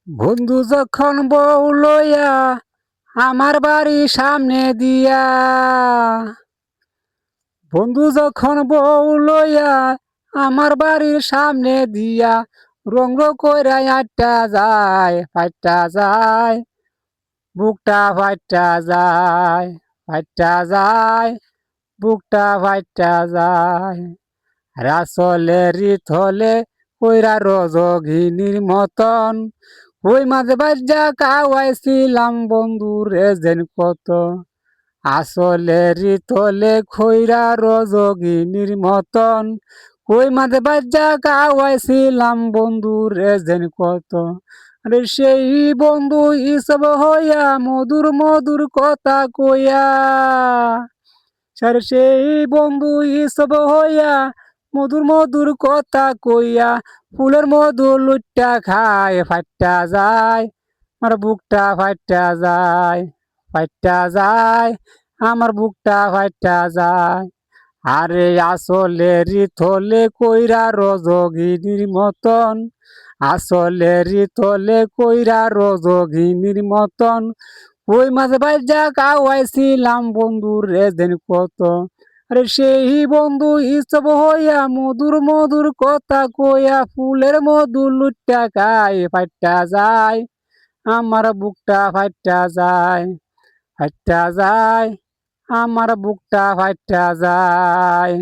বন্ধু যখন বউ লইয়া আমার বাড়ির সামনে দিয়া, বন্ধু যখন বউ লইয়া আমার বাড়ির সামনে দিয়া রং কইরা আটটা যায় ফাইটটা যায়, বুকটা ফাইটটা যায়, ফাইটটা যায়, বুকটা ফাইটটা যায়। রাসলে রিথলে কইরা রজঘিনীর মতন ওই মাঝে বাজ্যা কাওয়াইছিলাম বন্ধু রে যেন কত। আসলে রিথলে খইরা রজগিনীর মতন ওই মাঝে বাজ্যা কাওয়াইছিলাম বন্ধু রে যেন কত। আরে সেই বন্ধু হিসব হইয়া মধুর মধুর কথা কইয়া, আর সেই বন্ধু হিসব হইয়া মধুর মধুর কথা কইয়া ফুলের মধু লুটটা খায় ফাইটটা যায়, আমার বুকটা ফাইটটা যায়, ফাইটটা যায়, আমার বুকটা ফাইটটা যায়। আরে আসলে রিথলে কইরা রজগিনীর মতন, আসলে রিথলে কইরা রজগিনীর মতন ওই মাঝে বাইজা কাওয়াইছিলাম বন্ধু রে যেন কত। আরে সেই বন্ধু হিসব হইয়া মধুর মধুর কথা কইয়া ফুলের মধু লুটটা খায় ফাইটটা যায়, আমার বুকটা ফাইটটা যায়, ফাইটটা যায়, আমার বুকটা ফাইটটা যায়।